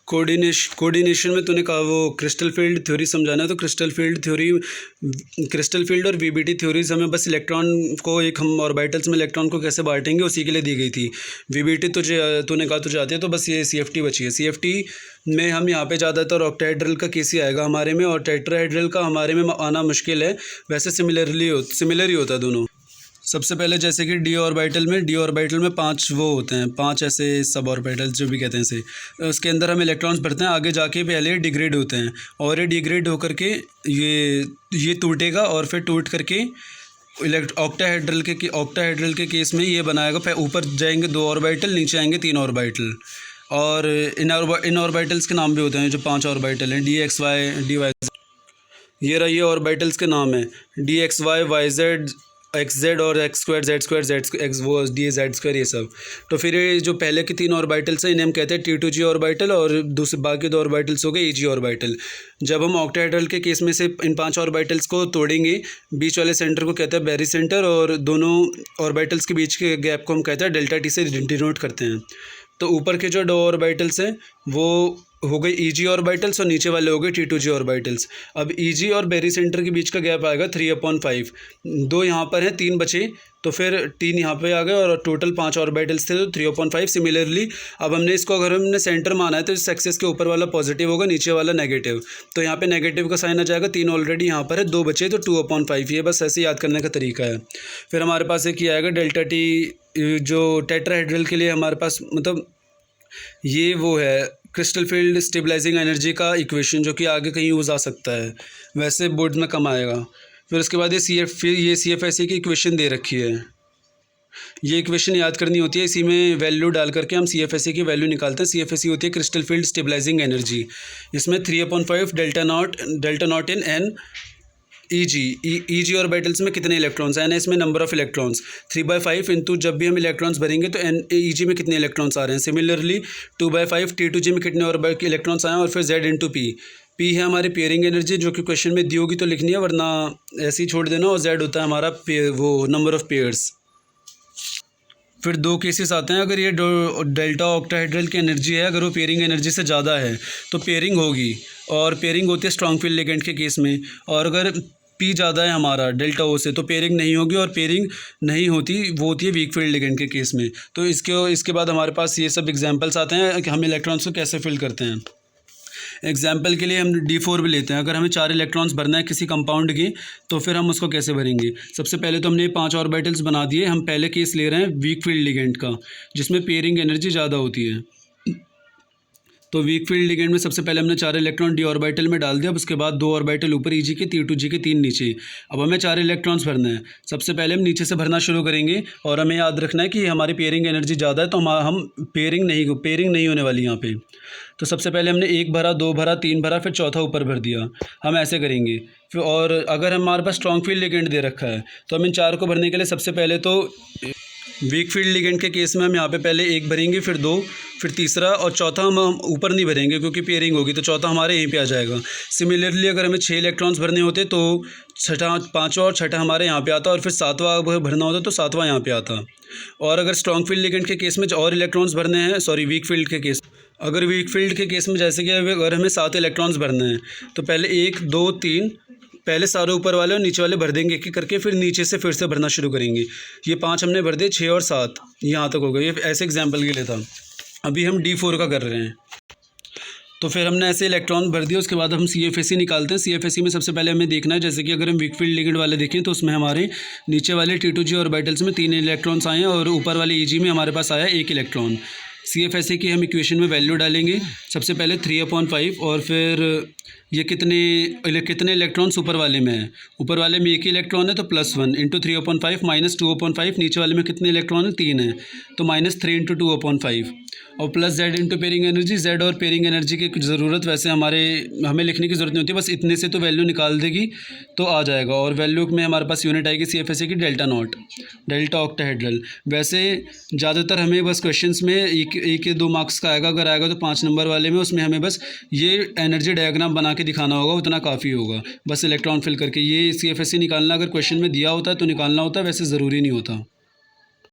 Coordination में तूने कहा वो क्रिस्टल फील्ड थ्योरी समझाना है, तो क्रिस्टल फील्ड और वीबीटी थ्योरीज हमें बस इलेक्ट्रॉन को एक हम ऑर्बिटल्स में इलेक्ट्रॉन को कैसे बांटेंगे उसी के लिए दी गई थी। वीबीटी तूने कहा तुझे आती है, तो बस ये सीएफटी बची है। सीएफटी में हम यहाँ पे ज़्यादातर ऑक्टाहेड्रल का केस ही आएगा हमारे में, और टेट्राहेड्रल का हमारे में आना मुश्किल है। वैसे सिमिलर ही होता है दोनों। सबसे पहले जैसे कि डी ऑर्बिटल में 5 वो होते हैं, 5 ऐसे सब ऑर्बिटल्स जो भी कहते हैं इसे, उसके अंदर हम इलेक्ट्रॉन्स भरते हैं। आगे जाके पहले डिग्रेड होते हैं और ये डिग्रेड होकर के ये टूटेगा और फिर टूट करके ऑक्टाहेड्रल के केस में ये बनाएगा। ऊपर जाएंगे 2 ऑर्बिटल, नीचे आएंगे 3 ऑर्बिटल, और इन ऑर्बिटल्स के नाम भी होते हैं जो 5 ऑर्बिटल हैं, d x y d y. ये रहा, ये ऑर्बिटल्स के नाम है d x y y z x z और एक्स स्क्वायर जेड एक्स वो डी जेड स्क्वायर ये सब। तो फिर ये जो पहले के 3 ऑर्बिटल्स हैं इन्हें हम कहते हैं T2G ऑर्बिटल, और दूसरे बाकी 2 ऑर्बिटल्स हो गए EG ऑर्बिटल। जब हम ऑक्टाहेड्रल के केस में से इन 5 ऑर्बिटल्स को तोड़ेंगे, बीच वाले सेंटर को कहते हैं बैरी सेंटर, और दोनों ऑर्बिटल्स के बीच के गैप को हम कहते हैं डेल्टा टी से डिनोट करते हैं। तो ऊपर के जो 2 ऑर्बिटल्स हैं वो हो गए EG ऑर्बिटल्स और नीचे वाले हो गए T2G ऑर्बिटल्स। अब EG और बेरी सेंटर के बीच का गैप आएगा 3/5। 2 यहाँ पर हैं, 3 बचे, तो फिर 3 यहाँ पे आ गए और टोटल 5 ऑर्बिटल्स थे तो 3/5। सिमिलरली अब हमने इसको अगर हमने सेंटर माना है तो इस एक्सिस के ऊपर वाला पॉजिटिव होगा, नीचे वाला नेगेटिव, तो यहाँ पे नेगेटिव का साइन आ जाएगा। 3 ऑलरेडी यहाँ पर है, 2 बचे तो 2/5। ये बस ऐसे याद करने का तरीका है। फिर हमारे पास एक ये आएगा डेल्टा टी, जो टेट्राहेड्रल के लिए हमारे पास मतलब ये वो है क्रिस्टल फील्ड स्टेबलाइजिंग एनर्जी का इक्वेशन, जो कि आगे कहीं यूज़ आ सकता है, वैसे बोर्ड में कम आएगा। फिर उसके बाद ये CFSE की इक्वेशन दे रखी है, ये इक्वेशन याद करनी होती है। इसी में वैल्यू डाल करके हम CFSE की वैल्यू निकालते हैं। CFSE होती है क्रिस्टल फील्ड स्टेबलाइजिंग एनर्जी। इसमें 3/5 delta naught in n EG orbitals में कितने इलेक्ट्रॉन्स हैं, इसमें नंबर ऑफ इलेक्ट्रॉन्स 3/5 इंटू जब भी हम इलेक्ट्रॉन्स भरेंगे तो EG में कितने इलेक्ट्रॉन्स आ रहे हैं। सिमिलरली 2/5 T2G में कितने और इलेक्ट्रॉन्स आए हैं, और फिर Z इंटू P है हमारी पेयरिंग एनर्जी, जो कि क्वेश्चन में दी होगी तो लिखनी है, वरना ऐसे ही छोड़ देना। और Z होता है हमारा वो नंबर ऑफ पेयर्स। फिर 2 केसेस आते हैं। अगर ये डेल्टा ऑक्टाहेड्रल की एनर्जी है, अगर वो पेयरिंग एनर्जी से ज़्यादा है तो पेयरिंग होगी, और पेयरिंग होती है स्ट्रॉन्ग फील्ड लिगेंड के केस में। और अगर P ज़्यादा है हमारा डेल्टा O से तो पेयरिंग नहीं होगी, और पेयरिंग नहीं होती वो होती है वीक फील्ड लिगेंड के केस में। तो इसके बाद हमारे पास ये सब एग्जांपल्स आते हैं कि हम इलेक्ट्रॉन्स को कैसे फिल करते हैं। एग्जाम्पल के लिए हम D4 भी लेते हैं। अगर हमें 4 इलेक्ट्रॉन्स भरना है किसी कंपाउंड के, तो फिर हम उसको कैसे भरेंगे। सबसे पहले तो हमने 5 ऑर्बिटल्स बना दिए। हम पहले केस ले रहे हैं वीक फील्ड लिगेंड का, जिसमें पेयरिंग एनर्जी ज़्यादा होती है। तो वीक फील्ड लिगेंड में सबसे पहले हमने 4 इलेक्ट्रॉन D ऑर्बिटल में डाल दिया। अब उसके बाद 2 ऑर्बिटल ऊपर EG के, T2G के 3 नीचे। अब हमें 4 इलेक्ट्रॉन्स भरना है। सबसे पहले हम नीचे से भरना शुरू करेंगे, और हमें याद रखना है कि हमारी पेयरिंग एनर्जी ज़्यादा है, तो हम पेयरिंग नहीं होने वाली यहाँ पे। तो सबसे पहले हमने 1 भरा, 2 भरा, 3 भरा, फिर चौथा ऊपर भर दिया। हम ऐसे करेंगे। फिर और अगर हमारे पास स्ट्रॉन्ग फील्ड लिगेंड दे रखा है तो हम इन 4 को भरने के लिए सबसे पहले तो वीक फील्ड लिगेंड के केस में हम यहाँ पे पहले 1 भरेंगे, फिर 2, फिर तीसरा, और चौथा हम ऊपर नहीं भरेंगे क्योंकि पेयरिंग होगी, तो चौथा हमारे यहीं पे आ जाएगा। सिमिलरली अगर हमें 6 इलेक्ट्रॉन्स भरने होते तो छठा, 5वां और छठा हमारे यहाँ पे आता, और फिर 7वां भरना होता तो 7वां यहाँ पे आता। और अगर स्ट्रॉन्ग फील्ड लिगेंड के केस में और इलेक्ट्रॉन्स भरने हैं, वीक फील्ड के केस, अगर वीक फील्ड के केस में जैसे कि अगर हमें 7 इलेक्ट्रॉन्स भरने हैं तो पहले 1, 2, 3 पहले सारे ऊपर वाले और नीचे वाले भर देंगे एक एक करके, फिर नीचे से फिर से भरना शुरू करेंगे। ये 5 हमने भर दिए, 6 और 7 यहाँ तक हो गए। ये ऐसे एग्जाम्पल के लिए था। अभी हम D4 का कर रहे हैं। तो फिर हमने ऐसे इलेक्ट्रॉन भर दिए। उसके बाद हम CFSE निकालते हैं। CFSE में सबसे पहले हमें देखना है, जैसे कि अगर हम वीक फील्ड लिगेंड वाले देखें तो उसमें हमारे नीचे वाले T2G ऑर्बिटल्स में 3 इलेक्ट्रॉन्स आए हैं, और ऊपर वाले EG में हमारे पास आया 1 इलेक्ट्रॉन। CFSE की हम इक्वेशन में वैल्यू डालेंगे। सबसे पहले 3/5, और फिर ये कितने इलेक्ट्रॉन्स ऊपर वाले में है। ऊपर वाले में 1 ही इलेक्ट्रॉन है तो +1 इंटू 3/5 माइनस 2/5। नीचे वाले में कितने इलेक्ट्रॉन है, 3 है, तो -3 इंटू 2/5, और plus Z into pairing energy. Z और पेयरिंग एनर्जी की ज़रूरत वैसे हमें लिखने की ज़रूरत नहीं होती, बस इतने से तो वैल्यू निकाल देगी तो आ जाएगा। और वैल्यू में हमारे पास यूनिट आएगी CFSE की डेल्टा ऑक्टाहेड्रल। वैसे ज़्यादातर हमें बस क्वेश्चंस में एक या 2 मार्क्स का आएगा। अगर आएगा तो 5 नंबर वाले में, उसमें हमें बस ये एनर्जी डायग्राम बना के दिखाना होगा, उतना काफ़ी होगा। बस इलेक्ट्रॉन फिल करके ये CFSE निकालना अगर क्वेश्चन में दिया होता है तो निकालना होता है, वैसे ज़रूरी नहीं होता।